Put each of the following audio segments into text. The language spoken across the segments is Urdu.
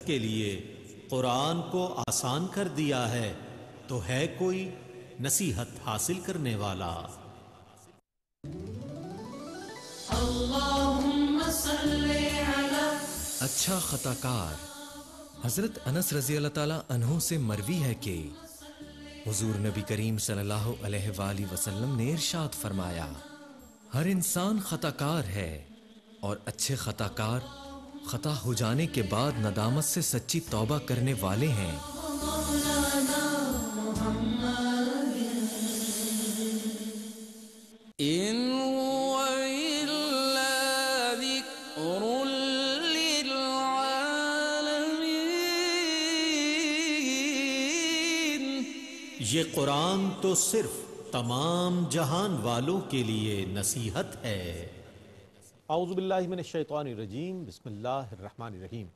کے لیے قرآن کو آسان کر دیا ہے تو ہے کوئی نصیحت حاصل کرنے والا؟ اللہم صلی علی اچھا خطا کار حضرت انس رضی اللہ تعالیٰ عنہ سے مروی ہے کہ حضور نبی کریم صلی اللہ علیہ وآلہ وسلم نے ارشاد فرمایا، ہر انسان خطا کار ہے اور اچھے خطا کار خطا ہو جانے کے بعد ندامت سے سچی توبہ کرنے والے ہیں۔ ان هو الا ذکر للعالمین، یہ قرآن تو صرف تمام جہان والوں کے لیے نصیحت ہے۔ اعوذ باللہ من الشیطان الرجیم، بسم اللہ الرحمن الرحیم۔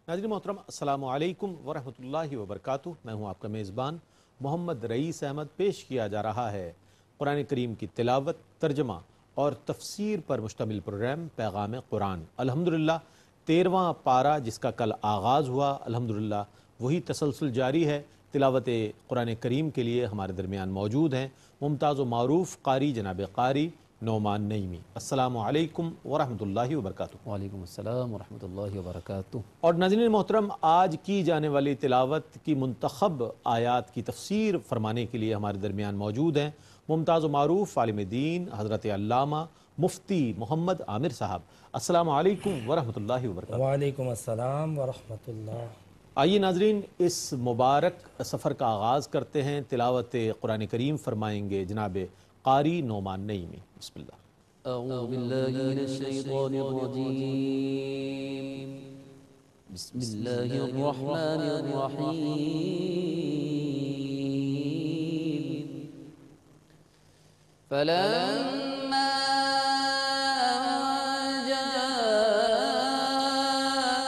ناظرین محترم، السلام علیکم ورحمۃ اللہ وبرکاتہ۔ میں ہوں آپ کا میزبان محمد رئیس احمد۔ پیش کیا جا رہا ہے قرآن کریم کی تلاوت، ترجمہ اور تفسیر پر مشتمل پروگرام پیغام قرآن۔ الحمدللہ 13واں پارہ جس کا کل آغاز ہوا، الحمدللہ وہی تسلسل جاری ہے۔ تلاوت قرآن کریم کے لیے ہمارے درمیان موجود ہیں ممتاز و معروف قاری جناب قاری نعمان نعیمی۔ السلام علیکم ورحمۃ اللہ وبرکاتہ۔ وعلیکم السلام ورحمۃ اللہ وبرکاتہ۔ اور ناظرین محترم، آج کی جانے والی تلاوت کی منتخب آیات کی تفسیر فرمانے کے لیے ہمارے درمیان موجود ہیں ممتاز و معروف عالم دین حضرت علامہ مفتی محمد عامر صاحب۔ السلام علیکم ورحمۃ اللہ وبرکاتہ۔ وعلیکم السلام ورحمۃ اللہ۔ آئیے ناظرین، اس مبارک سفر کا آغاز کرتے ہیں۔ تلاوت قرآن کریم فرمائیں گے جناب قاری نعمان نعیمی۔ بسم اللہ۔ اعوذ باللہ من الشیطان الرجیم، بسم اللہ الرحمن الرحیم۔ فلما جاء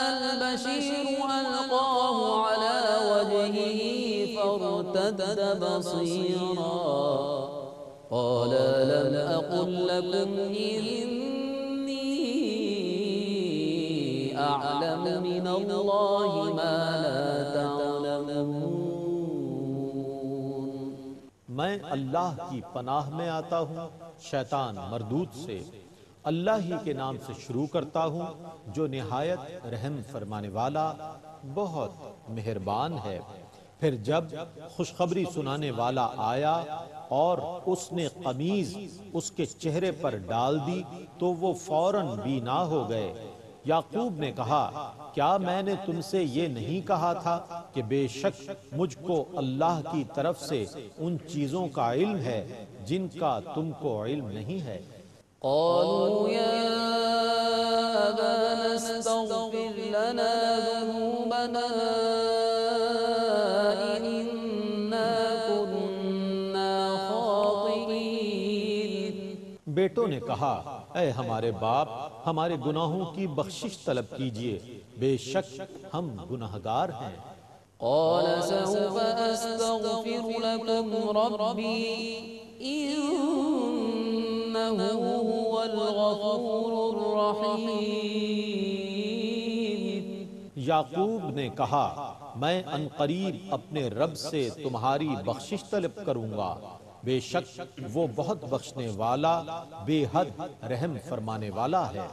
البشیر القاه على وجهه فارتد بصیرا قال لم أقل لكم إني أعلم من الله ما لا تعلمون۔ میں اللہ کی پناہ میں آتا ہوں شیطان مردود سے۔ اللہ ہی کے نام سے شروع کرتا ہوں جو نہایت رحم فرمانے والا بہت مہربان ہے۔ پھر جب خوشخبری سنانے والا آیا اور اس نے قمیض اس کے چہرے پر ڈال دی تو وہ فوراً بینا ہو گئے۔ یعقوب نے کہا، کیا میں نے تم سے یہ نہیں کہا تھا کہ بے شک مجھ کو اللہ کی طرف سے ان چیزوں کا علم ہے جن کا تم کو علم نہیں ہے۔ قالوا يا أبانا استغفر لنا ذنوبنا إنا كنا خاطئين۔ بیٹوں نے کہا، اے ہمارے باپ، ہمارے گناہوں کی بخشش طلب کیجئے، بے شک ہم گناہگار ہیں۔ قال سوف أستغفر لكم ربي إنه هو الغفور الرحيم۔ یعقوب نے کہا، میں عنقریب اپنے رب سے تمہاری بخشش طلب کروں گا، بے شک وہ بہت بخشنے والا بے حد رحم فرمانے والا ہے۔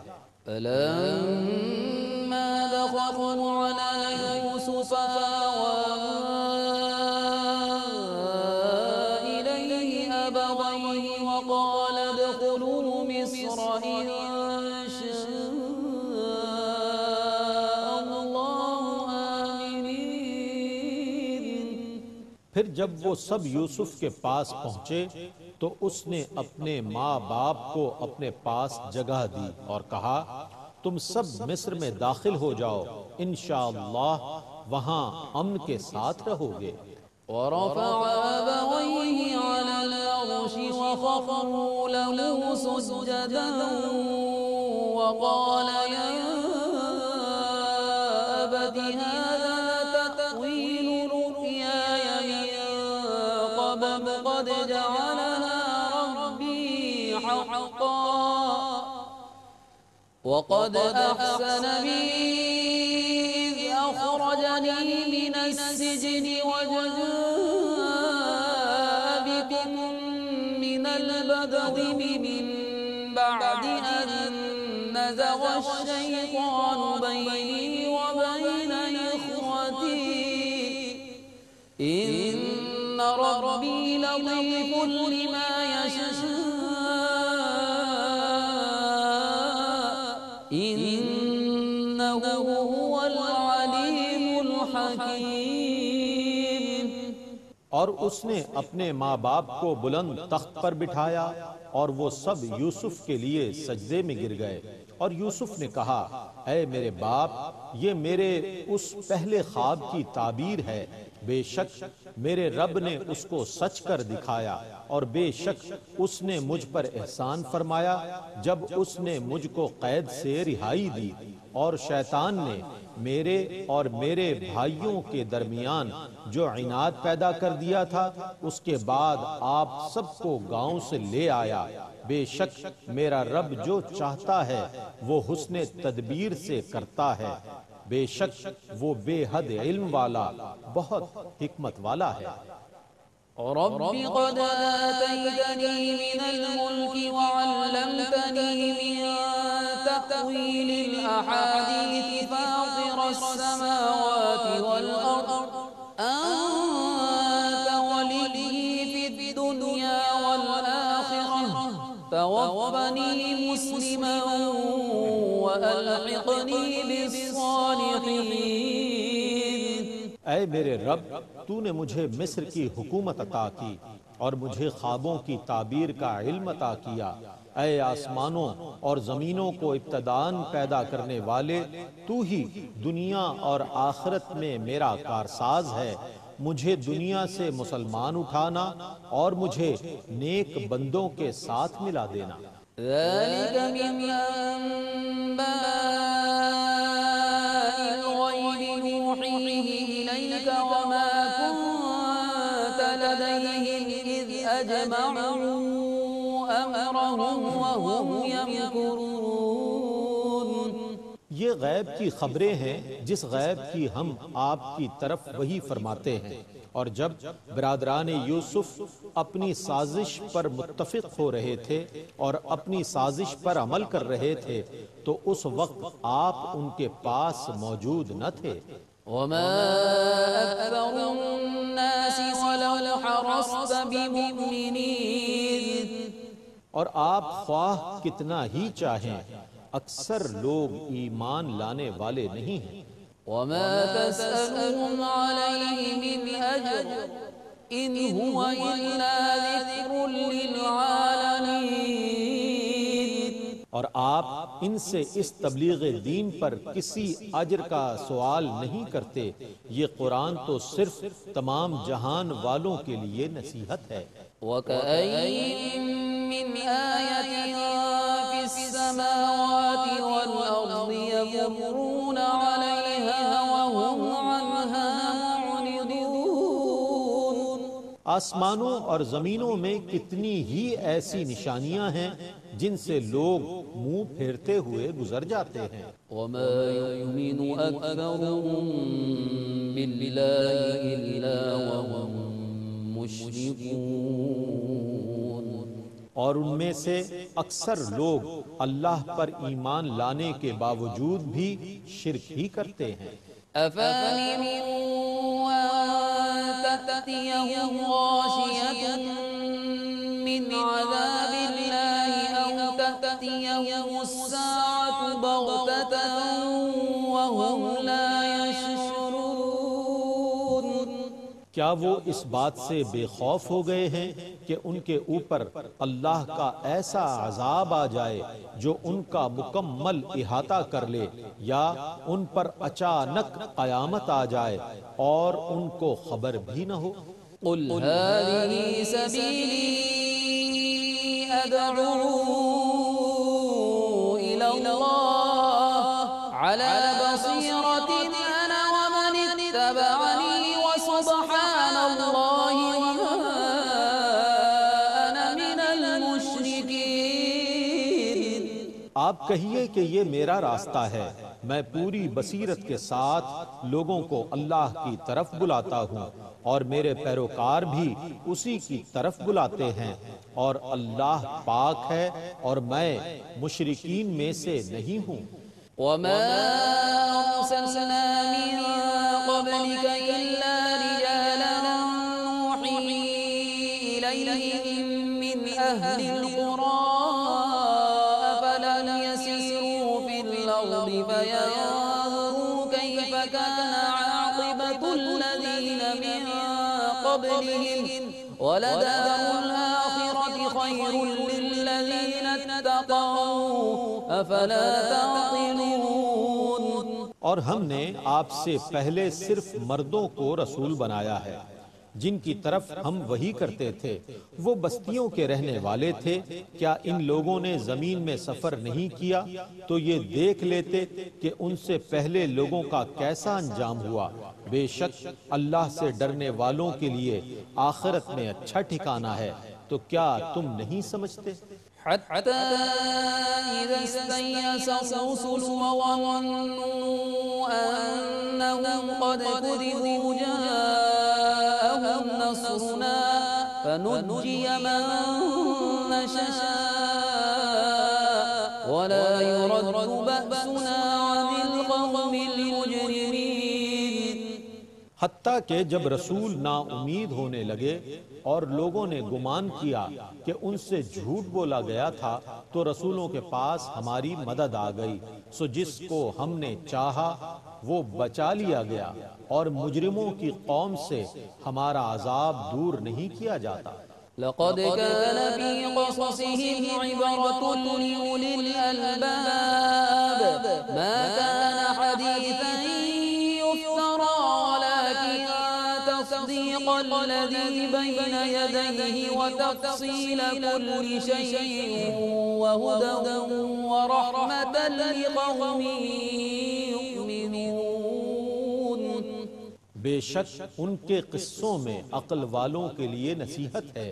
فلما دخلوا على يوسف آوى إليه أبويه وقال ادخلوا مصر إن شاء الله آمنين۔ پھر جب وہ سب یوسف کے پاس پہنچے تو اس نے اپنے ماں باپ کو اپنے پاس جگہ دی اور کہا، تم سب مصر میں داخل ہو جاؤ، انشاءاللہ وہاں امن کے ساتھ رہو گے۔ ورفع أبويه على العرش وخروا له سجدا وقال يا أبت هذا تأويل رؤياي من قبل قد جعلها ربي حقا وقد أحسن بي إذ أخرجني أخرجني من السجن وجاء بكم من البدو من بعد أن نزغ الشيطان بيني وبين إخوتي إن ربي لطيف لما يشاء إنه هو العليم الحكيم. اور اس نے اپنے ماں باپ کو بلند تخت پر بٹھایا اور وہ سب یوسف کے لیے سجدے میں گر گئے، اور یوسف نے کہا اے میرے باپ، یہ میرے اس پہلے خواب کی تعبیر ہے، بے شک میرے رب نے اس کو سچ کر دکھایا، اور بے شک اس نے مجھ پر احسان فرمایا جب اس نے مجھ کو قید سے رہائی دی، اور شیطان نے میرے اور میرے بھائیوں کے درمیان جو عناد پیدا کر دیا تھا، اس کے بعد آپ سب کو گاؤں سے لے آیا. بے شک میرا رب جو چاہتا ہے وہ حسن تدبیر سے کرتا ہے، بے شک وہ بے حد علم والا بہت حکمت والا ہے. رب قد آتيتني من الملك وعلمتني من تأويل الأحاديث فاطر السماوات والأرض أنت ولي في الدنيا والآخرة توفني مسلما وألحقني بالصالحين. اے میرے رب، تو نے مجھے مصر کی حکومت عطا کی اور مجھے خوابوں کی تعبیر کا علم عطا کیا. اے آسمانوں اور زمینوں کو ابتداءً پیدا کرنے والے، تو ہی دنیا اور آخرت میں میرا کارساز ہے. مجھے دنیا سے مسلمان اٹھانا اور مجھے نیک بندوں کے ساتھ ملا دینا. ذلك من أنباء الغيب نوحيه إليك وما كنت لديهم إذ أجمعوا أمرهم وهم يمكرون. یہ غیب کی خبریں ہیں جس غیب کی ہم آپ کی طرف وحی فرماتے ہیں، اور جب برادران یوسف اپنی سازش پر متفق ہو رہے تھے اور اپنی سازش پر عمل کر رہے تھے تو اس وقت آپ ان کے پاس موجود نہ تھے. وما أكثر الناس ولو حرصت بمؤمنين. اور آپ خواہ کتنا ہی چاہیں اکثر لوگ ایمان لانے والے نہیں ہیں. وما تسألهم عليه من أجر إن هو إلا ذكر للعالمين. اور آپ ان سے اس تبلیغ دین پر کسی اجر کا سوال نہیں کرتے، یہ قرآن تو صرف تمام جہان والوں کے لیے نصیحت ہے. وكأين من آية في السماوات والأرض يمرون عليها وهم عنها معرضون. آسمانوں اور زمینوں میں کتنی ہی ایسی نشانیاں ہیں جن سے لوگ منہ پھیرتے ہوئے گزر جاتے ہیں. وما يؤمن أكثرهم بالله إلا وهم مشركون. اور ان میں سے اکثر لوگ اللہ پر ایمان لانے کے باوجود بھی شرک ہی کرتے ہیں. أفأمنوا أن تأتيهم غاشية من عذاب الله أو تأتيهم الساعة بغتة وهم لا يشعرون. کیا وہ اس بات سے بے خوف ہو گئے ہیں کہ ان کے اوپر اللہ کا ایسا عذاب آ جائے جو ان کا مکمل احاطہ کر لے، یا ان پر اچانک قیامت آ جائے اور ان کو خبر بھی نہ ہو؟ قل هذه سبيلي أدعو إلى الله على بصيرة أنا ومن اتبعني وسبحان الله وما أنا من المشركين. آپ کہیے کہ یہ میرا راستہ ہے، میں پوری بصیرت کے ساتھ لوگوں کو اللہ کی طرف بلاتا ہوں اور میرے پیروکار بھی اسی کی طرف بلاتے ہیں اور اللہ پاک ہے اور میں مشرکین میں سے نہیں ہوں۔ وما أرسلنا من قبلك إلا رجالا نوحي إليهم من أهل القرى أفلم يسيروا في الأرض فينظروا كيف كان عاقبة الذين من قبلهم ولدار الآخرة خير للذين اتقوا أفلا تعقلون۔ اور ہم نے آپ سے پہلے صرف مردوں کو رسول بنایا ہے جن کی طرف ہم وحی کرتے تھے، وہ بستیوں کے رہنے والے تھے۔ کیا ان لوگوں نے زمین میں سفر نہیں کیا تو یہ دیکھ لیتے کہ ان سے پہلے لوگوں کا کیسا انجام ہوا۔ بے شک اللہ سے ڈرنے والوں کے لیے آخرت میں اچھا ٹھکانہ ہے، تو کیا تم نہیں سمجھتے؟ حتى إذا استيأس الرسل وظنوا أنهم قد كذبوا جاءهم نصرنا فنجي من نشاء ولا يرد بأسنا عن القوم المجرمين۔ حتیٰ کہ جب رسول نا امید ہونے لگے اور لوگوں نے گمان کیا کہ ان سے جھوٹ بولا گیا تھا تو رسولوں کے پاس ہماری مدد آ گئی، سو جس کو ہم نے چاہا وہ بچا لیا گیا اور مجرموں کی قوم سے ہمارا عذاب دور نہیں کیا جاتا۔ لقد كان في قصصهم عبرة لأولي الألباب ما كان حديثا يفترى ولكن تصديق الذي بين يديه وتفصيل كل شيء وهدى ورحمة لقوم يؤمنون۔ بے شک ان کے قصوں میں عقل والوں کے لیے نصیحت ہے۔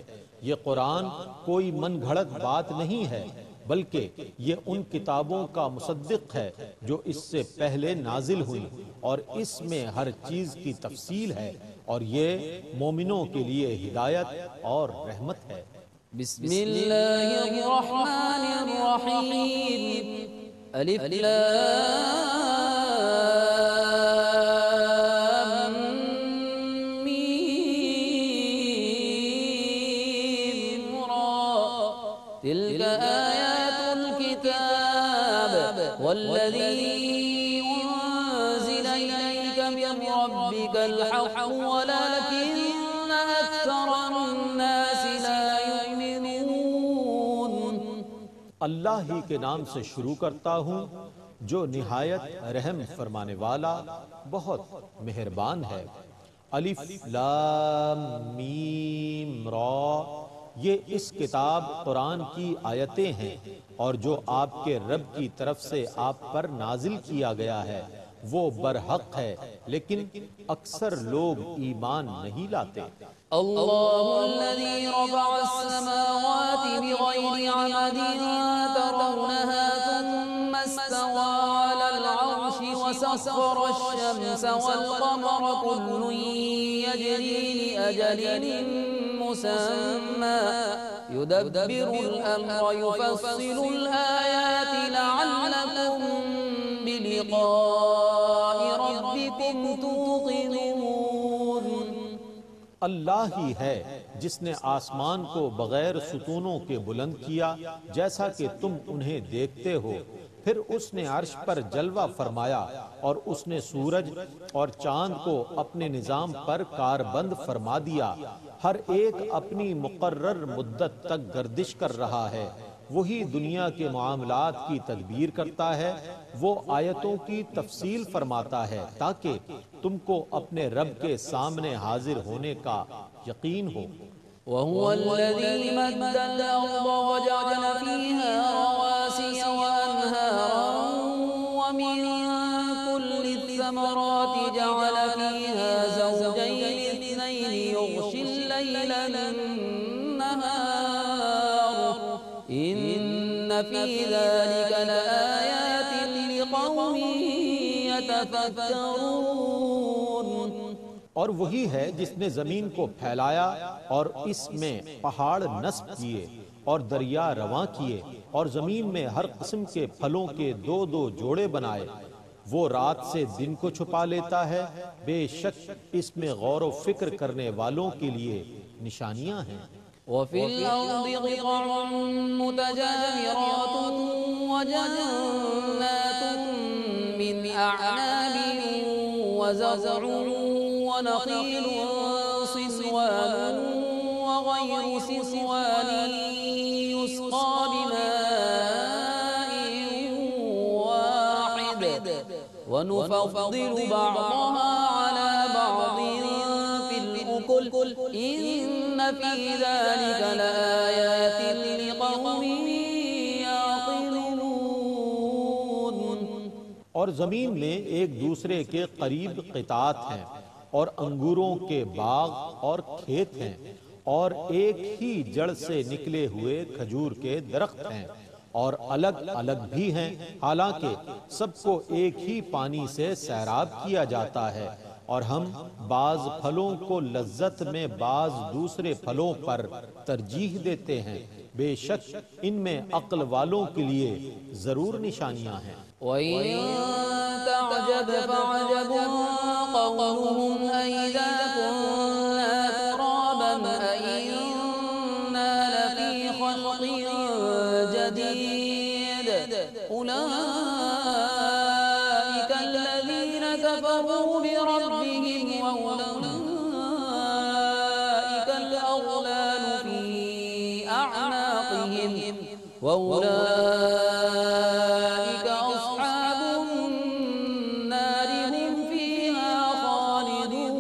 یہ قرآن کوئی من گھڑت بات نہیں ہے بلکہ یہ ان کتابوں کا مصدق ہے جو اس سے پہلے نازل ہوئی اور اس میں ہر چیز کی تفصیل ہے اور یہ مومنوں کے لیے ہدایت اور رحمت ہے۔ بسم اللہ الرحمن الرحیم الف لام میم را تلک آیات الكتاب والذی انزل الیک من ربک الحق ولكن اکثر الناس لا يؤمنون۔ اللہ ہی کے نام سے شروع کرتا ہوں جو نہایت رحم فرمانے والا بہت مہربان ہے۔ الف لام میم را، یہ اس کتاب قرآن کی آیتیں ہیں اور جو آپ کے رب کی طرف سے آپ پر نازل کیا گیا ہے وہ برحق ہے لیکن اکثر لوگ ایمان نہیں لاتے۔ اللہ الذي رفع السماوات بغير عمد ترونها ثم استوى على العرش وسخر الشمس والقمر كل يجري لأجل مسمى يدبر الأمر يفصل الآيات لعلكم بلقاء ربكم توقنون۔ اللہ ہی ہے جس نے آسمان کو بغیر ستونوں کے بلند کیا جیسا کہ تم انہیں دیکھتے ہو، پھر اس نے عرش پر جلوہ فرمایا اور اس نے سورج اور چاند کو اپنے نظام پر کاربند فرما دیا، ہر ایک اپنی مقرر مدت تک گردش کر رہا ہے۔ وہی دنیا کے معاملات کی تدبیر کرتا ہے، وہ آیتوں کی تفصیل فرماتا ہے تاکہ تم کو اپنے رب کے سامنے حاضر ہونے کا یقین ہو۔ وهو الذي مد الأرض وجعل فيها رواسي وأنهارا ومن كل الثمرات جعل فيها زوجين اثنين يغشي الليل النهار إن في ذلك لآيات لقوم يتفكرون اور وہی ہے جس نے زمین کو پھیلایا اور اس میں پہاڑ نصب کیے اور دریا رواں کیے اور زمین میں ہر قسم کے پھلوں کے دو دو جوڑے بنائے۔ وہ رات سے دن کو چھپا لیتا ہے، بے شک اس میں غور و فکر کرنے والوں کے لیے نشانیاں ہیں۔ وفي الأرض قطع متجاورات وجنات من أعناب وزرع ونخيل صنوان وغير صنوان يسقى بماء واحد ونفضل بعضها على بعض في الأكل إن في ذلك لآيات لقوم يعقلون۔ اور زمین میں ایک دوسرے کے قریب قطعات ہیں اور انگوروں کے باغ اور کھیت ہیں اور ایک ہی جڑ سے نکلے ہوئے کھجور کے درخت ہیں اور الگ الگ بھی ہیں، حالانکہ سب کو ایک ہی پانی سے سیراب کیا جاتا ہے، اور ہم بعض پھلوں کو لذت میں بعض دوسرے پھلوں پر ترجیح دیتے ہیں، بے شک ان میں عقل والوں کے لیے ضرور نشانیاں ہیں۔ وَإِن تَعْجَبْ فَعَجَبٌ قَوْلُهُمْ أَإِذَا كُنَّا تُرَابًا أَإِنَّا لَفِي خَلْقٍ جَدِيدٍ أُولَئِكَ الَّذِينَ كَفَرُوا بِرَبِّهِمْ وَأُولَئِكَ الْأَغْلَالُ فِي أَعْنَاقِهِمْ وَأُولَئِكَ أَصْحَابُ النَّارِ هُمْ فِيهَا خَالِدُونَ۔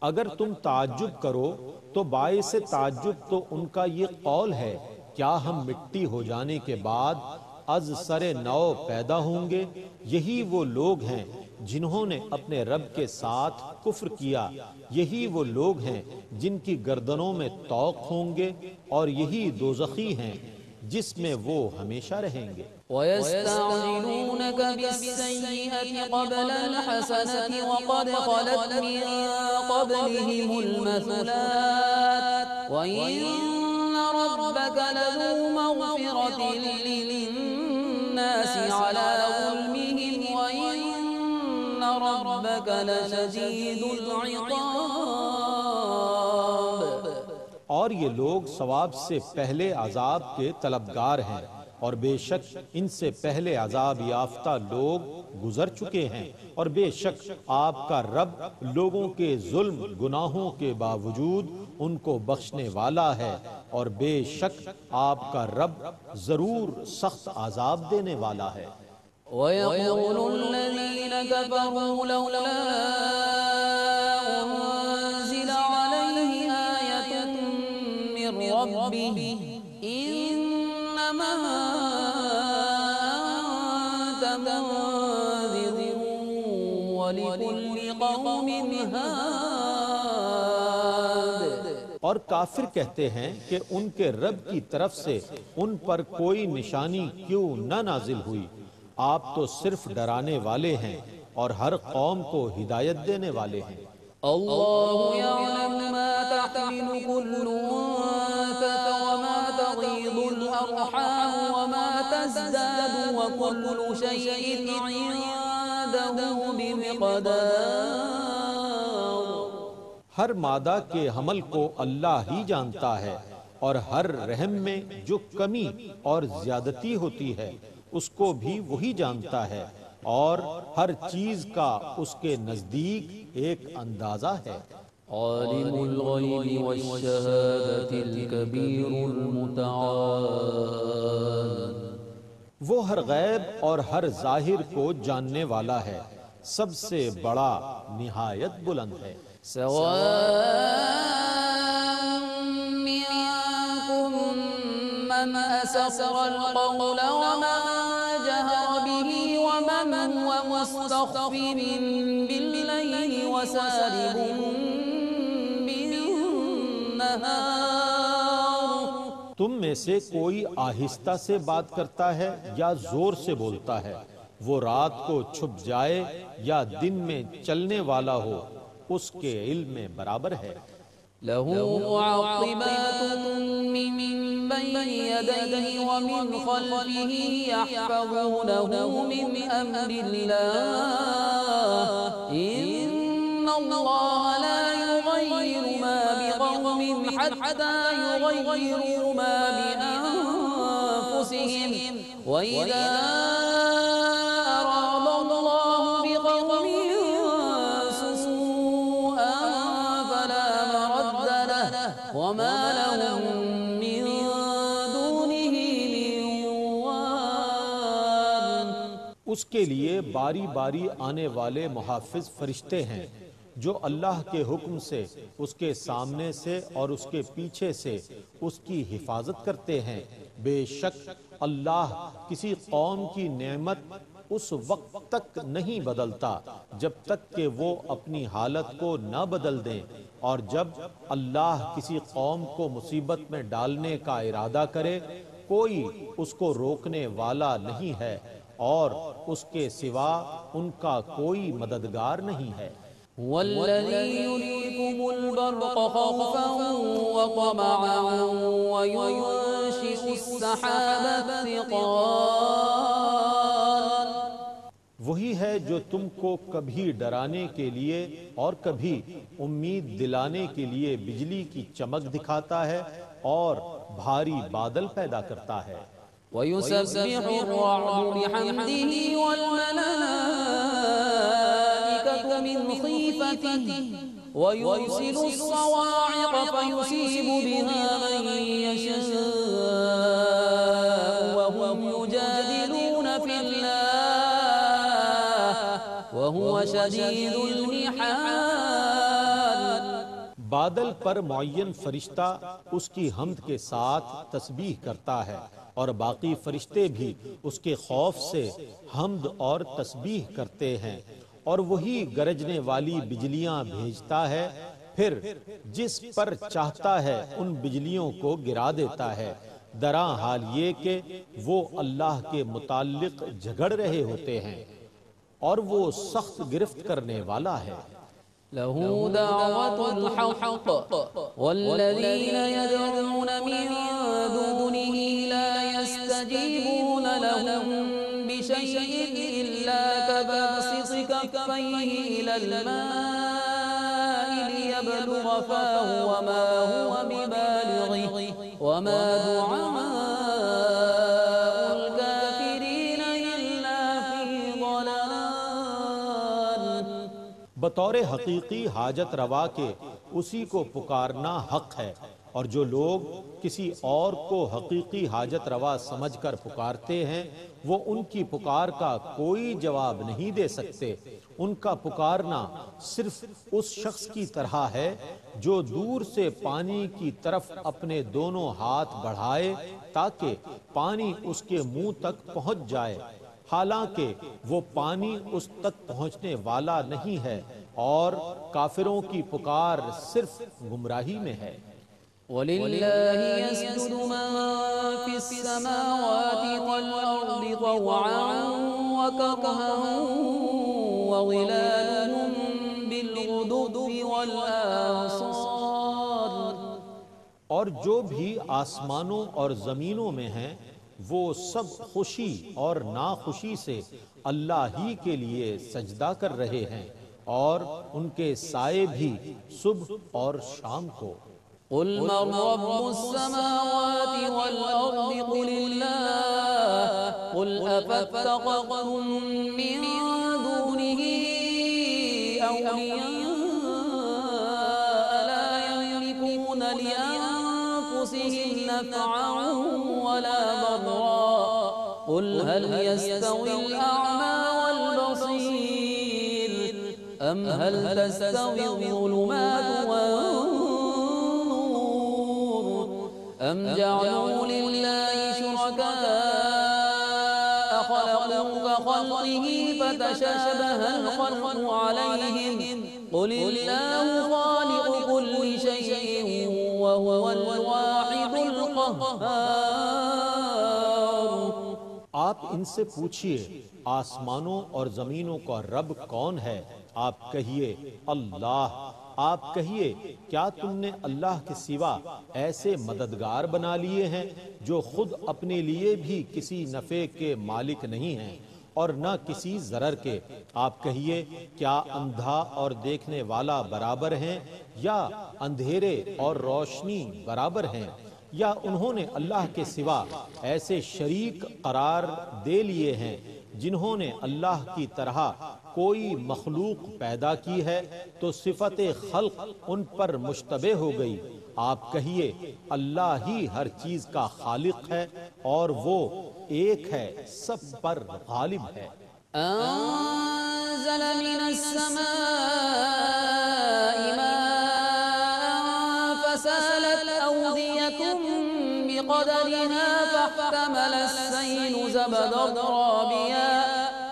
اگر تم تعجب کرو تو باعث تعجب تو ان کا یہ قول ہے، کیا ہم مٹی ہو جانے کے بعد از سر نو پیدا ہوں گے؟ یہی وہ لوگ ہیں جنہوں نے اپنے رب کے ساتھ کفر کیا، یہی وہ لوگ ہیں جن کی گردنوں میں طوق ہوں گے، اور یہی دوزخی ہیں جس میں وہ ہمیشہ رہیں گے۔ وَيَسْتَعْجِلُونَكَ بِالسَّيِّئَةِ قَبْلَ الْحَسَنَةِ وَقَدْ خَلَتْ مِن قَبْلِهِمُ الْمَثُلَاتُ وَإِنَّ رَبَّكَ لَذُو مَغْفِرَةٍ لِّلنَّاسِ عَلَى ظُلْمِهِمْ وَإِنَّ رَبَّكَ لَشَدِيدُ الْعِقَابِ۔ اور یہ لوگ ثواب سے پہلے عذاب کے طلبگار ہیں، اور بے شک ان سے پہلے عذاب یافتہ لوگ گزر چکے ہیں، اور بے شک آپ کا رب لوگوں کے ظلم گناہوں کے باوجود ان کو بخشنے والا ہے، اور بے شک آپ کا رب ضرور سخت عذاب دینے والا ہے۔ وَيَقُولُ الَّذِينَ كَفَرُوا لَوْلَا أُنزِلَ عَلَيْهِ آيَةٌ مِّن رَّبِّهِ إِنَّمَا أَنتَ مُنذِرٌ وَلِكُلِّ قَوْمٍ هَادٍ۔ اور کافر کہتے ہیں کہ ان کے رب کی طرف سے ان پر کوئی نشانی کیوں نہ نازل ہوئی؟ آپ تو صرف ڈرانے والے ہیں اور ہر قوم کو ہدایت دینے والے ہیں۔ اللہ یعلم ما تحمل كل انثى وما تغيض الارحام وما تزداد وكل شيء عنده بمقدار۔ ہر مادہ کے حمل کو اللہ ہی جانتا ہے، اور ہر رحم میں جو کمی اور زیادتی ہوتی ہے اس کو بھی وہی جانتا ہے، اور ہر چیز کا اس کے نزدیک ایک اندازہ ہے۔ عالم الغیب والشہادۃ الکبیر المتعال۔ وہ ہر غیب اور ہر ظاہر کو جاننے والا ہے، سب سے بڑا نہایت بلند ہے۔ سواء منکم من اسر القول ومن جهر به ومن هو مستخف بالليل وسارب بالنهار۔ تم میں سے کوئی آہستہ سے بات کرتا ہے یا زور سے بولتا ہے، وہ رات کو چھپ جائے یا دن میں چلنے والا ہو، اس کے علم میں برابر ہے۔ له معقبات من بين يديه ومن خلفه يحفظونه من أمر الله إن الله لا يغير ما بقوم حتى يغيروا ما بأنفسهم وإذا أراد الله بقوم سوءا فلا مرد له وما لهم من دونه من وال۔ اس کے لیے باری باری آنے والے محافظ فرشتے ہیں جو اللہ کے حکم سے اس کے سامنے سے اور اس کے پیچھے سے اس کی حفاظت کرتے ہیں۔ بے شک اللہ کسی قوم کی نعمت اس وقت تک نہیں بدلتا جب تک کہ وہ اپنی حالت کو نہ بدل دیں، اور جب اللہ کسی قوم کو مصیبت میں ڈالنے کا ارادہ کرے کوئی اس کو روکنے والا نہیں ہے اور اس کے سوا ان کا کوئی مددگار نہیں ہے۔ هو الذي يريكم البرق خوفا وطمعا وينشئ السحاب الثقال۔ وہی ہے جو تم کو کبھی ڈرانے کے لیے اور کبھی امید دلانے کے لیے بجلی کی چمک دکھاتا ہے اور بھاری بادل پیدا کرتا ہے۔ ويسبح الرعد بحمده والملائكة من خيفته ويرسل الصواعق فيصيب بها من يشاء وهم يجادلون في الله وهو شديد المحال۔ بادل پر معین فرشتہ اس کی حمد کے ساتھ تسبیح کرتا ہے اور باقی فرشتے بھی اس کے خوف سے حمد اور تسبیح کرتے ہیں، اور وہی گرجنے والی بجلیاں بھیجتا ہے، پھر جس پر چاہتا ہے ان بجلیوں کو گرا دیتا ہے۔ درا حال یہ کہ وہ اللہ کے متعلق جھگڑ رہے ہوتے ہیں اور وہ سخت گرفت کرنے والا ہے۔ له دعوة الحق والذين يدعون من دونه لا يستجيبون لهم بشيء إلا كباسط كفيه إلى الماء ليبلغ فاه وما هو ببالغه وما دعاء الكافرين إلا في ضلال۔ بطور حقیقی حاجت روا کے اسی کو پکارنا حق ہے، اور جو لوگ کسی اور کو حقیقی حاجت روا سمجھ کر پکارتے ہیں وہ ان کی پکار کا کوئی جواب نہیں دے سکتے۔ ان کا پکارنا صرف اس شخص کی طرح ہے جو دور سے پانی کی طرف اپنے دونوں ہاتھ بڑھائے تاکہ پانی اس کے منہ تک پہنچ جائے، حالانکہ وہ پانی اس تک پہنچنے والا نہیں ہے، اور کافروں کی پکار صرف گمراہی میں ہے۔ وَلِلَّهِ يَسْجُدُ مَن فِي السَّمَاوَاتِ وَالْأَرْضِ طَوْعًا وَكَرْهًا وَظِلَالُهُم بِالْغُدُوِّ وَالْآصَالِ۔ اور جو بھی آسمانوں اور زمینوں میں ہیں وہ سب خوشی اور ناخوشی سے اللہ ہی کے لیے سجدہ کر رہے ہیں، اور ان کے سائے بھی صبح اور شام کو۔ قل من رب السماوات والأرض قل الله قل أفاتخذتم من دونه أولياء لا يملكون لأنفسهم نفعا ولا ضرا قل هل يستوي الأعمى والبصير أم هل تستوي الظلمات أم جعلوا لله شركاء خلقوا كخلقه فتشابه الخلق عليهم قل الله خالق كل شيء وهو الواحد القهار۔ آپ ان سے پوچھئے آسمانوں اور زمینوں کا رب کون ہے؟ آپ کہیے اللہ۔ آپ کہیے کیا تم نے اللہ کے سوا ایسے مددگار بنا لیے ہیں جو خود اپنے لیے بھی کسی نفع کے مالک نہیں ہیں اور نہ کسی ضرر کے؟ آپ کہیے کیا اندھا اور دیکھنے والا برابر ہیں یا اندھیرے اور روشنی برابر ہیں؟ یا انہوں نے اللہ کے سوا ایسے شریک قرار دے لیے ہیں جنہوں نے اللہ کی طرح کوئی مخلوق پیدا کی ہے تو صفت خلق ان پر مشتبہ ہو گئی۔ آپ کہیے اللہ ہی ہر چیز کا خالق ہے اور وہ ایک ہے، سب پر غالب ہے۔ أنزل من السماء ماء فسالت أودية بقدرها فاحتمل السيل زبدا رابيا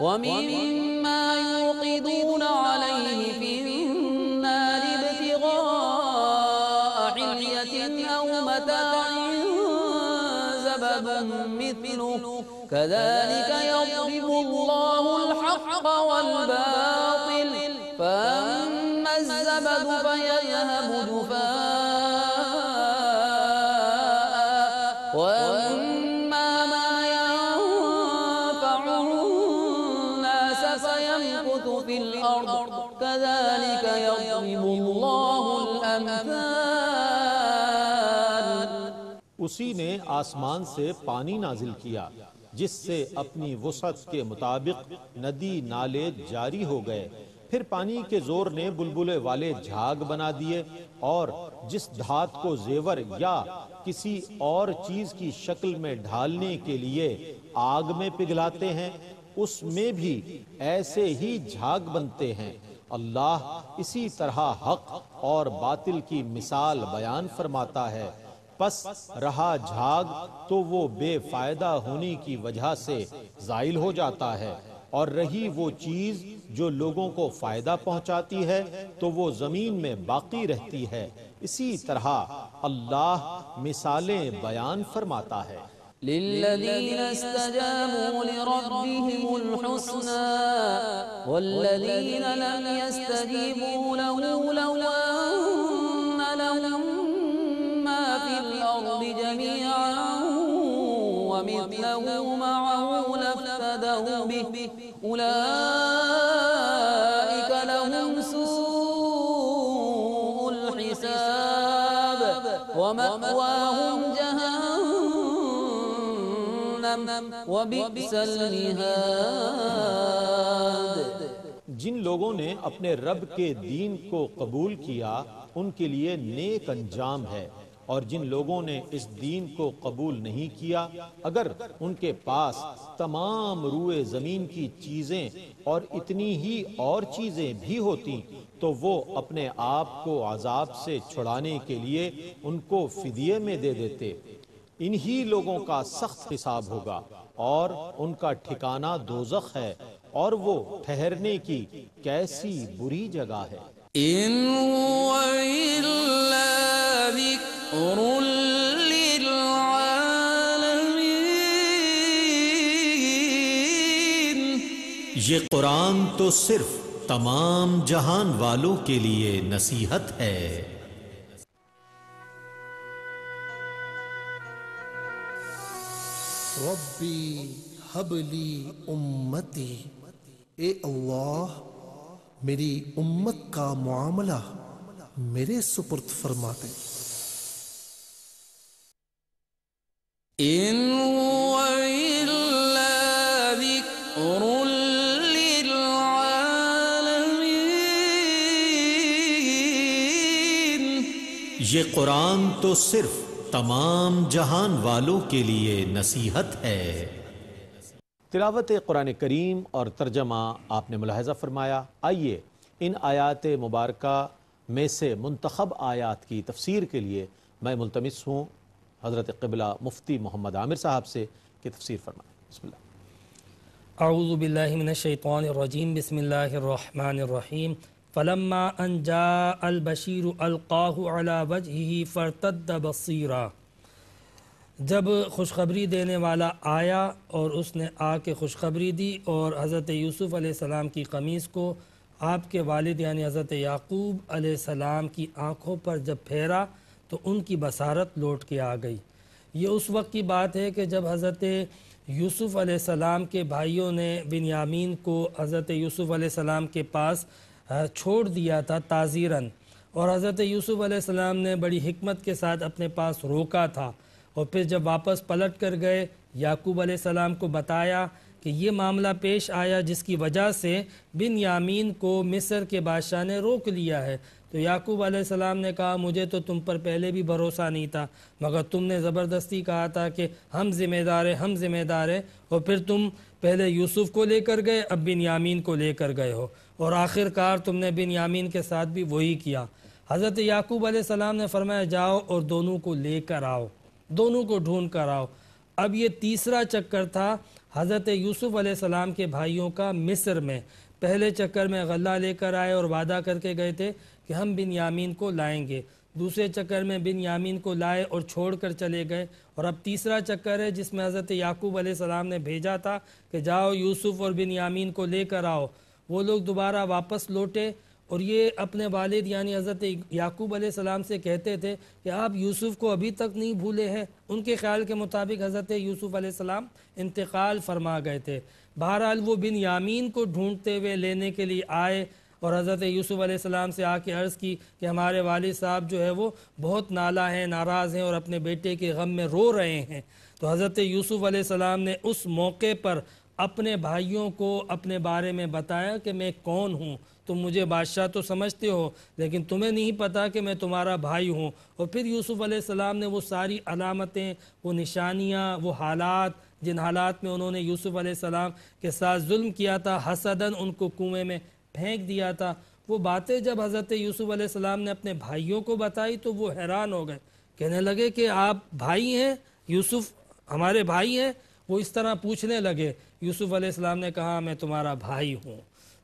ومما يوقدون عليه في النار ابتغاء حلية أو متاع زبد مثله كذلك يضرب الله الحق والباطل فأما الزبد فيذهب جفاء وأما ما ينفع الناس فيمكث في الأرض كذلك يضرب الله الأمثال۔ اسی نے آسمان سے پانی نازل کیا جس سے اپنی وسعت کے مطابق ندی نالے جاری ہو گئے، پھر پانی کے زور نے بلبلے والے جھاگ بنا دیے، اور جس دھات کو زیور یا کسی اور چیز کی شکل میں ڈھالنے کے لیے آگ میں پگھلاتے ہیں اس میں بھی ایسے ہی جھاگ بنتے ہیں۔ اللہ اسی طرح حق اور باطل کی مثال بیان فرماتا ہے۔ پس رہا جھاگ تو وہ بے فائدہ ہونے کی وجہ سے زائل ہو جاتا ہے، اور رہی وہ چیز جو لوگوں کو فائدہ پہنچاتی ہے تو وہ زمین میں باقی رہتی ہے۔ اسی طرح اللہ مثالیں بیان فرماتا ہے۔ للذين استجابوا لربهم الحسنى والذين لم يستجيبوا له لو أن لهم ما في الأرض جميعا ومثله معه لافتدوا به أولئك لهم سوء الحساب ومأواهم جهنم وبئس المهاد۔ جن لوگوں نے اپنے رب کے دین کو قبول کیا ان کے لیے نیک انجام ہے، اور جن لوگوں نے اس دین کو قبول نہیں کیا اگر ان کے پاس تمام روئے زمین کی چیزیں اور اتنی ہی اور چیزیں بھی ہوتی تو وہ اپنے آپ کو عذاب سے چھڑانے کے لیے ان کو فدیے میں دے دیتے۔ انہی لوگوں کا سخت حساب ہوگا اور ان کا ٹھکانہ دوزخ ہے، اور وہ ٹھہرنے کی کیسی بری جگہ ہے۔ إن هو إلا ذكر للعالمين۔ یہ قرآن تو صرف تمام جہان والوں کے لیے نصیحت ہے۔ ربی ہب لی امتی، اے اللہ میری امت کا معاملہ میرے سپرد فرما دے۔ إن هو إلا ذكر للعالمين۔ یہ قرآن تو صرف تمام جہان والوں کے لیے نصیحت ہے۔ تلاوت قرآن کریم اور ترجمہ آپ نے ملاحظہ فرمایا۔ آئیے ان آیات مبارکہ میں سے منتخب آیات کی تفسیر کے لیے میں ملتمس ہوں حضرت قبلہ مفتی محمد عامر صاحب سے کہ تفسیر فرمائیں۔ بسم اللہ۔ اعوذ باللہ من الشیطان الرجیم، بسم اللہ الرحمن الرحیم۔ فلما ان جاء البشیر القاہ علی وجہہ فارتد بصیرا۔ جب خوشخبری دینے والا آیا اور اس نے آ کے خوشخبری دی اور حضرت یوسف علیہ السلام کی قمیص کو آپ کے والد یعنی حضرت یعقوب علیہ السلام کی آنکھوں پر جب پھیرا تو ان کی بصارت لوٹ کے آ گئی۔ یہ اس وقت کی بات ہے کہ جب حضرت یوسف علیہ السلام کے بھائیوں نے بنیامین کو حضرت یوسف علیہ السلام کے پاس چھوڑ دیا تھا تعزیراً، اور حضرت یوسف علیہ السلام نے بڑی حکمت کے ساتھ اپنے پاس روکا تھا، اور پھر جب واپس پلٹ کر گئے یعقوب علیہ السلام کو بتایا کہ یہ معاملہ پیش آیا جس کی وجہ سے بنیامین کو مصر کے بادشاہ نے روک لیا ہے، تو یعقوب علیہ السلام نے کہا مجھے تو تم پر پہلے بھی بھروسہ نہیں تھا، مگر تم نے زبردستی کہا تھا کہ ہم ذمہ دار ہیں ہم ذمہ دار ہیں، اور پھر تم پہلے یوسف کو لے کر گئے اب بنیامین کو لے کر گئے ہو، اور آخر کار تم نے بنیامین کے ساتھ بھی وہی کیا۔ حضرت یعقوب علیہ السلام نے فرمایا جاؤ اور دونوں کو لے کر آؤ، دونوں کو ڈھونڈ کر آؤ۔ اب یہ تیسرا چکر تھا حضرت یوسف علیہ السلام کے بھائیوں کا مصر میں۔ پہلے چکر میں غلہ لے کر آئے اور وعدہ کر کے گئے تھے کہ ہم بنیامین کو لائیں گے، دوسرے چکر میں بنیامین کو لائے اور چھوڑ کر چلے گئے، اور اب تیسرا چکر ہے جس میں حضرت یعقوب علیہ السلام نے بھیجا تھا کہ جاؤ یوسف اور بنیامین کو لے کر آؤ۔ وہ لوگ دوبارہ واپس لوٹے اور یہ اپنے والد یعنی حضرت یعقوب علیہ السلام سے کہتے تھے کہ آپ یوسف کو ابھی تک نہیں بھولے ہیں۔ ان کے خیال کے مطابق حضرت یوسف علیہ السلام انتقال فرما گئے تھے۔ بہرحال وہ بنیامین کو ڈھونڈتے ہوئے لینے کے لیے آئے اور حضرت یوسف علیہ السلام سے آ کے عرض کی کہ ہمارے والد صاحب جو ہے وہ بہت نالا ہیں، ناراض ہیں اور اپنے بیٹے کے غم میں رو رہے ہیں۔ تو حضرت یوسف علیہ السلام نے اس موقع پر اپنے بھائیوں کو اپنے بارے میں بتایا کہ میں کون ہوں، تم مجھے بادشاہ تو سمجھتے ہو لیکن تمہیں نہیں پتا کہ میں تمہارا بھائی ہوں۔ اور پھر یوسف علیہ السلام نے وہ ساری علامتیں، وہ نشانیاں، وہ حالات جن حالات میں انہوں نے یوسف علیہ السلام کے ساتھ ظلم کیا تھا، حسداً ان کو کنویں میں پھینک دیا تھا، وہ باتیں جب حضرت یوسف علیہ السلام نے اپنے بھائیوں کو بتائی تو وہ حیران ہو گئے، کہنے لگے کہ آپ بھائی ہیں، یوسف ہمارے بھائی ہیں؟ وہ اس طرح پوچھنے لگے۔ یوسف علیہ السلام نے کہا میں تمہارا بھائی ہوں۔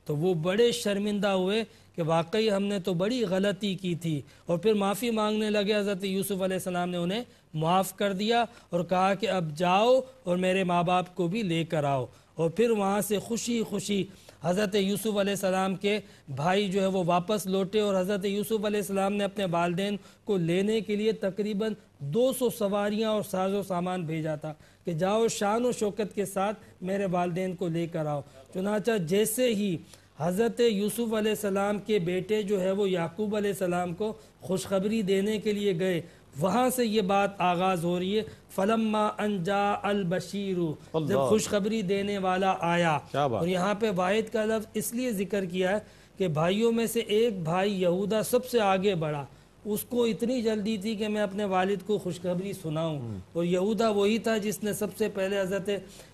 تو وہ بڑے شرمندہ ہوئے کہ واقعی ہم نے تو بڑی غلطی کی تھی، اور پھر معافی مانگنے لگے۔ حضرت یوسف علیہ السلام نے انہیں معاف کر دیا اور کہا کہ اب جاؤ اور میرے ماں باپ کو بھی لے کر آؤ، اور پھر وہاں سے خوشی خوشی حضرت یوسف علیہ السلام کے بھائی جو ہے وہ واپس لوٹے، اور حضرت یوسف علیہ السلام نے اپنے والدین کو لینے کے لیے تقریباً 200 سواریاں اور ساز و سامان بھیجا تھا کہ جاؤ شان و شوکت کے ساتھ میرے والدین کو لے کر آؤ۔ چنانچہ جیسے ہی حضرت یوسف علیہ السلام کے بیٹے جو ہے وہ یعقوب علیہ السلام کو خوشخبری دینے کے لیے گئے، وہاں سے یہ بات آغاز ہو رہی ہے، فلما ان جاء البشیر، جب خوشخبری دینے والا آیا۔ اور یہاں پہ واحد کا لفظ اس لیے ذکر کیا ہے کہ بھائیوں میں سے ایک بھائی یہودا سب سے آگے بڑھا، اس کو اتنی جلدی تھی کہ میں اپنے والد کو خوشخبری سناؤں، اور یہودا وہی تھا جس نے سب سے پہلے حضرت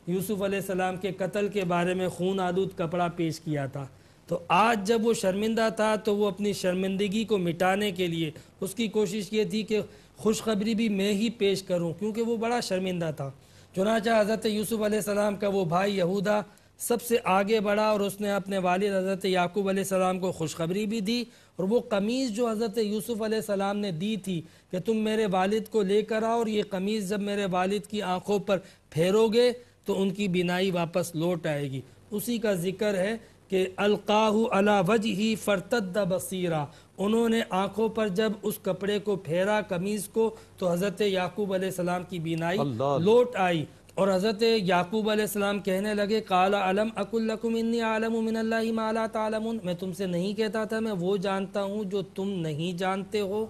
یوسف علیہ السلام کے قتل کے بارے میں خون آلود کپڑا پیش کیا تھا۔ تو آج جب وہ شرمندہ تھا تو وہ اپنی شرمندگی کو مٹانے کے لیے اس کی کوشش یہ تھی کہ خوشخبری بھی میں ہی پیش کروں، کیونکہ وہ بڑا شرمندہ تھا۔ چنانچہ حضرت یوسف علیہ السلام کا وہ بھائی یہودا سب سے آگے بڑھا اور اس نے اپنے والد حضرت یعقوب علیہ السلام کو خوشخبری بھی دی، اور وہ قمیض جو حضرت یوسف علیہ السلام نے دی تھی کہ تم میرے والد کو لے کر آؤ، اور یہ قمیض جب میرے والد کی آنکھوں پر پھیرو گے تو ان کی بینائی واپس لوٹ آئے گی، اسی کا ذکر ہے کہ القاہ علی وجہہ فرتد بصیرا، انہوں نے آنکھوں پر جب اس کپڑے کو پھیرا قمیض کو تو حضرت یعقوب علیہ السلام کی بینائی لوٹ آئی، اور حضرت یعقوب علیہ السلام کہنے لگے قال الم اقل لکم انی اعلم من اللہ ما لا تعلمون، میں تم سے نہیں کہتا تھا میں وہ جانتا ہوں جو تم نہیں جانتے ہو۔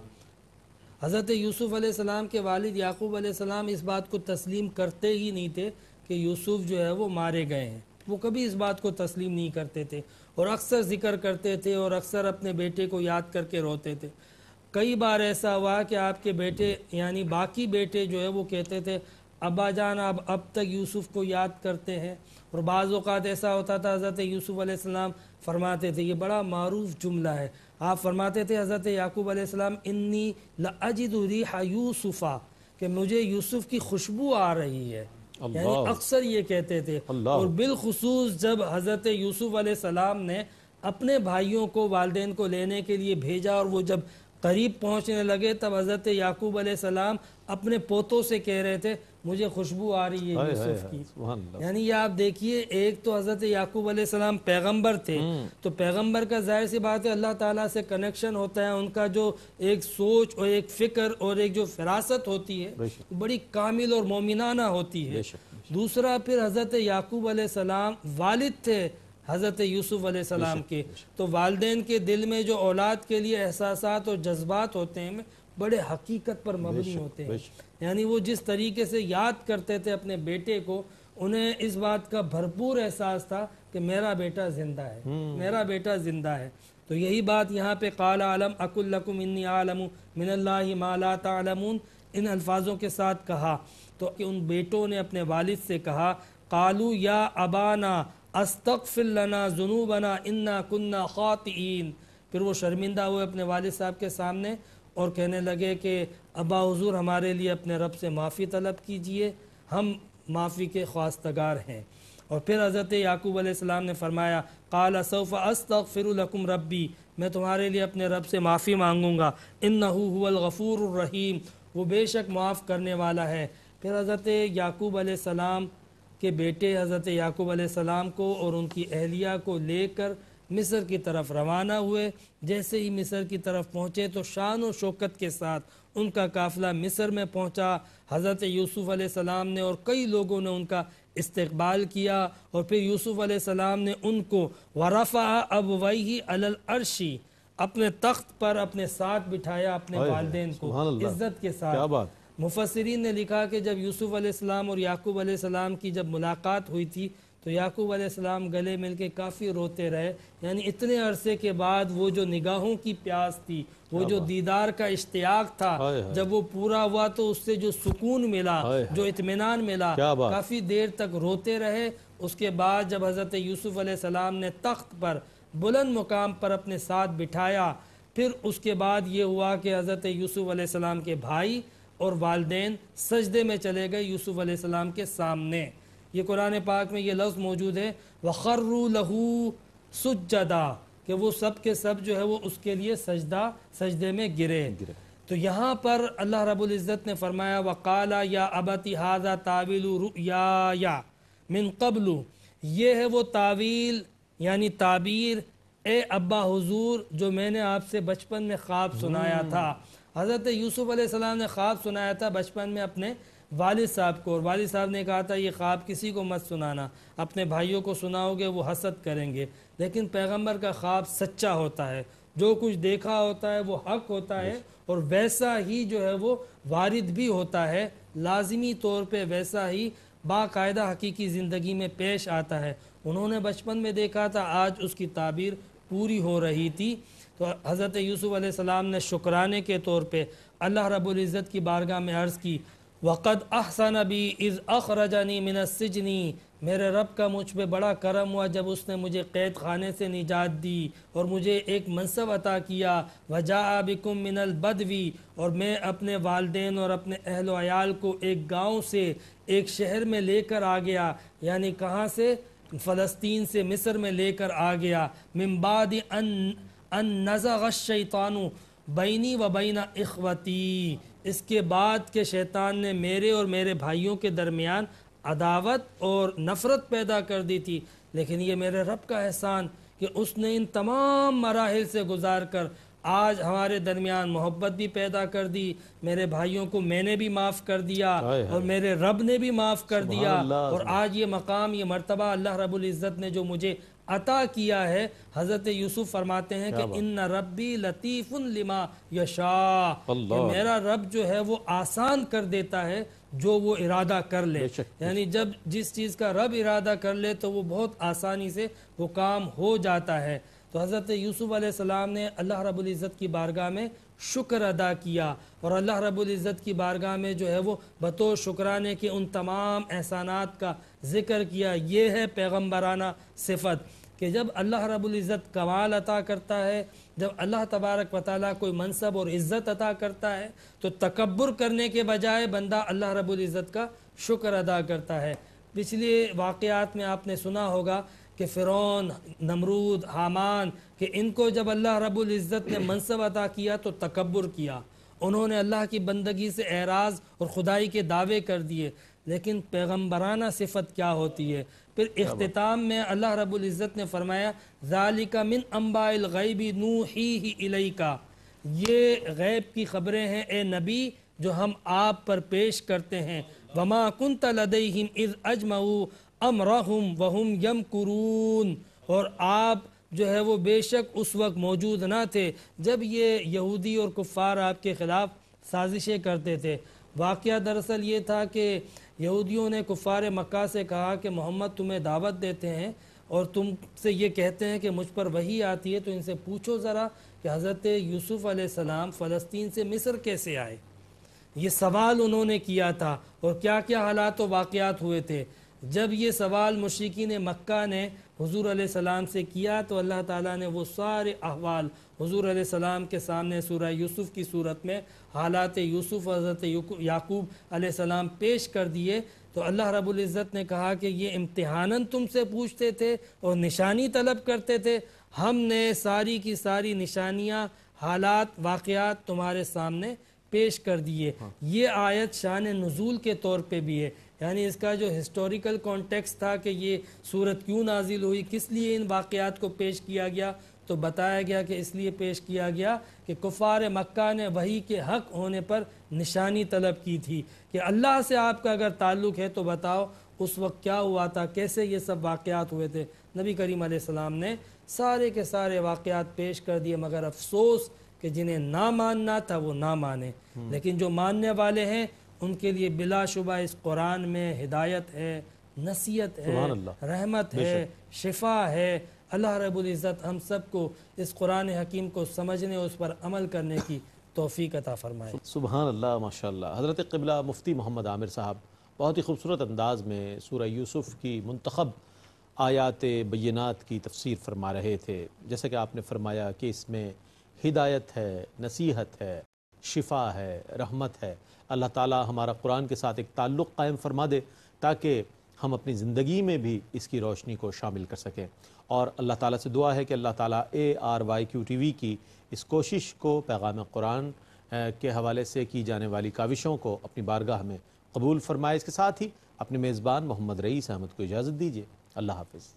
حضرت یوسف علیہ السلام کے والد یعقوب علیہ السلام اس بات کو تسلیم کرتے ہی نہیں تھے کہ یوسف جو ہے وہ مارے گئے ہیں، وہ کبھی اس بات کو تسلیم نہیں کرتے تھے، اور اکثر ذکر کرتے تھے اور اکثر اپنے بیٹے کو یاد کر کے روتے تھے۔ کئی بار ایسا ہوا کہ آپ کے بیٹے یعنی باقی بیٹے جو ہے وہ کہتے تھے ابا جان آپ اب تک یوسف کو یاد کرتے ہیں، اور بعض اوقات ایسا ہوتا تھا حضرت یوسف علیہ السلام فرماتے تھے، یہ بڑا معروف جملہ ہے، آپ فرماتے تھے حضرت یعقوب علیہ السلام انی لاجد ریح یوسف، کہ مجھے یوسف کی خوشبو آ رہی ہے، یعنی اکثر یہ کہتے تھے۔ اور بالخصوص جب حضرت یوسف علیہ السلام نے اپنے بھائیوں کو والدین کو لینے کے لیے بھیجا اور وہ جب قریب پہنچنے لگے تب حضرت یعقوب علیہ السلام اپنے پوتوں سے کہہ رہے تھے مجھے خوشبو آ رہی ہے یوسف کی. یعنی یہ آپ دیکھیے ایک تو حضرت یعقوب علیہ السلام پیغمبر تھے, تو پیغمبر کا ظاہر سی بات ہے اللہ تعالیٰ سے کنیکشن ہوتا ہے, ان کا جو ایک سوچ اور ایک فکر اور ایک جو فراست ہوتی ہے بڑی کامل اور مومنانہ ہوتی ہے. دوسرا پھر حضرت یعقوب علیہ السلام والد تھے حضرت یوسف علیہ السلام کے, تو والدین کے دل میں جو اولاد کے لیے احساسات اور جذبات ہوتے ہیں بڑے حقیقت پر مبنی ہوتے ہیں. یعنی وہ جس طریقے سے یاد کرتے تھے اپنے بیٹے کو, انہیں اس بات کا بھرپور احساس تھا کہ میرا بیٹا زندہ ہے, میرا بیٹا زندہ ہے. تو یہی بات یہاں پہ قال علم اقل لکم انی عالم من اللہ ما لا تعلمون ان الفاظوں کے ساتھ کہا, تو کہ ان بیٹوں نے اپنے والد سے کہا قالوا یا ابانا استغفر لنا ذنوبنا انا كنا خاطئین. پھر وہ شرمندہ ہوئے اپنے والد صاحب کے سامنے اور کہنے لگے کہ ابا حضور ہمارے لیے اپنے رب سے معافی طلب کیجئے, ہم معافی کے خواستگار ہیں. اور پھر حضرت یعقوب علیہ السلام نے فرمایا قال سوف استغفر لکم ربی, میں تمہارے لیے اپنے رب سے معافی مانگوں گا, انہ هو الغفور الرحیم, وہ بے شک معاف کرنے والا ہے. پھر حضرت یعقوب علیہ السلام کے بیٹے حضرت یعقوب علیہ السلام کو اور ان کی اہلیہ کو لے کر مصر کی طرف روانہ ہوئے. جیسے ہی مصر کی طرف پہنچے تو شان و شوکت کے ساتھ ان کا قافلہ مصر میں پہنچا. حضرت یوسف علیہ السلام نے اور کئی لوگوں نے ان کا استقبال کیا, اور پھر یوسف علیہ السلام نے ان کو ورفع ابویہ علی العرش, اپنے تخت پر اپنے ساتھ بٹھایا اپنے والدین کو عزت کے ساتھ. مفسرین نے لکھا کہ جب یوسف علیہ السلام اور یعقوب علیہ السلام کی جب ملاقات ہوئی تھی تو یعقوب علیہ السلام گلے مل کے کافی روتے رہے. یعنی اتنے عرصے کے بعد وہ جو نگاہوں کی پیاس تھی, وہ جو دیدار کا اشتیاق تھا, جب وہ پورا ہوا تو اس سے جو سکون ملا, جو اطمینان ملا, کافی دیر تک روتے رہے. اس کے بعد جب حضرت یوسف علیہ السلام نے تخت پر بلند مقام پر اپنے ساتھ بٹھایا, پھر اس کے بعد یہ ہوا کہ حضرت یوسف علیہ السلام کے بھائی اور والدین سجدے میں چلے گئے یوسف علیہ السلام کے سامنے. یہ قرآن پاک میں یہ لفظ موجود ہے وَخَرُّوا لَهُ سُجَّدًا, کہ وہ سب کے سب جو ہے وہ اس کے لیے سجدے میں گرے. تو یہاں پر اللہ رب العزت نے فرمایا وَقَالَ يَا أَبَتِ هَذَا تَعْوِيلُ رُؤْيَايَ مِن قَبْلُ, یہ ہے وہ تعویل یعنی تعبیر اے ابا حضور جو میں نے آپ سے بچپن میں خواب سنایا تھا. حضرت یوسف علیہ السلام نے خواب سنایا تھا بچپن میں اپنے والد صاحب کو, اور والد صاحب نے کہا تھا یہ خواب کسی کو مت سنانا, اپنے بھائیوں کو سناؤ گے وہ حسد کریں گے. لیکن پیغمبر کا خواب سچا ہوتا ہے, جو کچھ دیکھا ہوتا ہے وہ حق ہوتا ہے, اور ویسا ہی جو ہے وہ وارد بھی ہوتا ہے, لازمی طور پہ ویسا ہی باقاعدہ حقیقی زندگی میں پیش آتا ہے. انہوں نے بچپن میں دیکھا تھا, آج اس کی تعبیر پوری ہو رہی تھی. تو حضرت یوسف علیہ السلام نے شکرانے کے طور پہ اللہ رب العزت کی بارگاہ میں عرض کی وَقَدْ أَحْسَنَ بِي إِذْ أَخْرَجَنِي مِنَ السِّجْنِ, میرے رب کا مجھ پہ بڑا کرم ہوا جب اس نے مجھے قید خانے سے نجات دی اور مجھے ایک منصب عطا کیا. وَجَاءَ بِكُم مِّنَ الْبَدْوِ, اور میں اپنے والدین اور اپنے اہل و عیال کو ایک گاؤں سے ایک شہر میں لے کر آ گیا. یعنی کہاں سے؟ فلسطین سے مصر میں لے کر آ گیا. مِن بَعْدِ أَن نَزَغَ الشَّيْطَانُ بَيْنِي وَبَيْنَ إِخْوَتِي, اس کے بعد کہ شیطان نے میرے اور میرے بھائیوں کے درمیان عداوت اور نفرت پیدا کر دی تھی. لیکن یہ میرے رب کا احسان کہ اس نے ان تمام مراحل سے گزار کر آج ہمارے درمیان محبت بھی پیدا کر دی, میرے بھائیوں کو میں نے بھی معاف کر دیا اور میرے رب نے بھی معاف کر دیا. اور آج یہ مقام یہ مرتبہ اللہ رب العزت نے جو مجھے عطا کیا ہے. حضرت یوسف فرماتے ہیں کہ ان ربی لطیف لما یشاء, کہ میرا رب جو ہے وہ آسان کر دیتا ہے جو وہ ارادہ کر لے. یعنی جب جس چیز کا رب ارادہ کر لے تو وہ بہت آسانی سے وہ کام ہو جاتا ہے. تو حضرت یوسف علیہ السلام نے اللہ رب العزت کی بارگاہ میں شکر ادا کیا, اور اللہ رب العزت کی بارگاہ میں جو ہے وہ بطور شکرانے کے ان تمام احسانات کا ذکر کیا. یہ ہے پیغمبرانہ صفت کہ جب اللہ رب العزت کمال عطا کرتا ہے, جب اللہ تبارک و تعالیٰ کوئی منصب اور عزت عطا کرتا ہے تو تکبر کرنے کے بجائے بندہ اللہ رب العزت کا شکر ادا کرتا ہے. پچھلے واقعات میں آپ نے سنا ہوگا کہ فرعون، نمرود، حامان، کہ ان کو جب اللہ رب العزت نے منصب عطا کیا تو تکبر کیا، انہوں نے اللہ کی بندگی سے اعراض اور خدائی کے دعوے کر دیے. لیکن پیغمبرانہ صفت کیا ہوتی ہے؟ پھر اختتام میں اللہ رب العزت نے فرمایا ذالک من انباء الغیب نوحیہ الیک، یہ غیب کی خبریں ہیں اے نبی جو ہم آپ پر پیش کرتے ہیں. وما کنت لدیہم اذ اجمعوا امرہم وہم یمکرون، اور آپ جو ہے وہ بے شک اس وقت موجود نہ تھے جب یہ یہودی اور کفار آپ کے خلاف سازشیں کرتے تھے. واقعہ دراصل یہ تھا کہ یہودیوں نے کفار مکہ سے کہا کہ محمد تمہیں دعوت دیتے ہیں اور تم سے یہ کہتے ہیں کہ مجھ پر وحی آتی ہے، تو ان سے پوچھو ذرا کہ حضرت یوسف علیہ السلام فلسطین سے مصر کیسے آئے. یہ سوال انہوں نے کیا تھا، اور کیا کیا حالات و واقعات ہوئے تھے. جب یہ سوال مشرکین مکہ نے حضور علیہ السلام سے کیا تو اللہ تعالیٰ نے وہ سارے احوال حضور علیہ السلام کے سامنے سورہ یوسف کی صورت میں حالات یوسف حضرت یعقوب علیہ السلام پیش کر دیے. تو اللہ رب العزت نے کہا کہ یہ امتحاناً تم سے پوچھتے تھے اور نشانی طلب کرتے تھے، ہم نے ساری کی ساری نشانیاں، حالات، واقعات تمہارے سامنے پیش کر دیے. یہ آیت شان نزول کے طور پہ بھی ہے، یعنی اس کا جو ہسٹوریکل کانٹیکس تھا کہ یہ صورت کیوں نازل ہوئی، کس لیے ان واقعات کو پیش کیا گیا، تو بتایا گیا کہ اس لیے پیش کیا گیا کہ کفار مکہ نے وحی کے حق ہونے پر نشانی طلب کی تھی کہ اللہ سے آپ کا اگر تعلق ہے تو بتاؤ اس وقت کیا ہوا تھا، کیسے یہ سب واقعات ہوئے تھے. نبی کریم علیہ السلام نے سارے کے سارے واقعات پیش کر دیے، مگر افسوس کہ جنہیں نہ ماننا تھا وہ نہ مانے. لیکن جو ماننے والے ہیں ان کے لیے بلا شبہ اس قرآن میں ہدایت ہے، نصیحت ہے، رحمت ہے، شفا ہے. اللہ رب العزت ہم سب کو اس قرآن حکیم کو سمجھنے اور اس پر عمل کرنے کی توفیق عطا فرمائے. سبحان اللہ، ماشاءاللہ. حضرت قبلہ مفتی محمد عامر صاحب بہت ہی خوبصورت انداز میں سورہ یوسف کی منتخب آیات بینات کی تفسیر فرما رہے تھے. جیسا کہ آپ نے فرمایا کہ اس میں ہدایت ہے، نصیحت ہے، شفا ہے، رحمت ہے. اللہ تعالی ہمارا قرآن کے ساتھ ایک تعلق قائم فرما دے تاکہ ہم اپنی زندگی میں بھی اس کی روشنی کو شامل کر سکیں. اور اللہ تعالیٰ سے دعا ہے کہ اللہ تعالیٰ ARYQ TV کی اس کوشش کو، پیغام قرآن کے حوالے سے کی جانے والی کاوشوں کو اپنی بارگاہ میں قبول فرمائے. اس کے ساتھ ہی اپنے میزبان محمد رئیس احمد کو اجازت دیجیے. اللہ حافظ.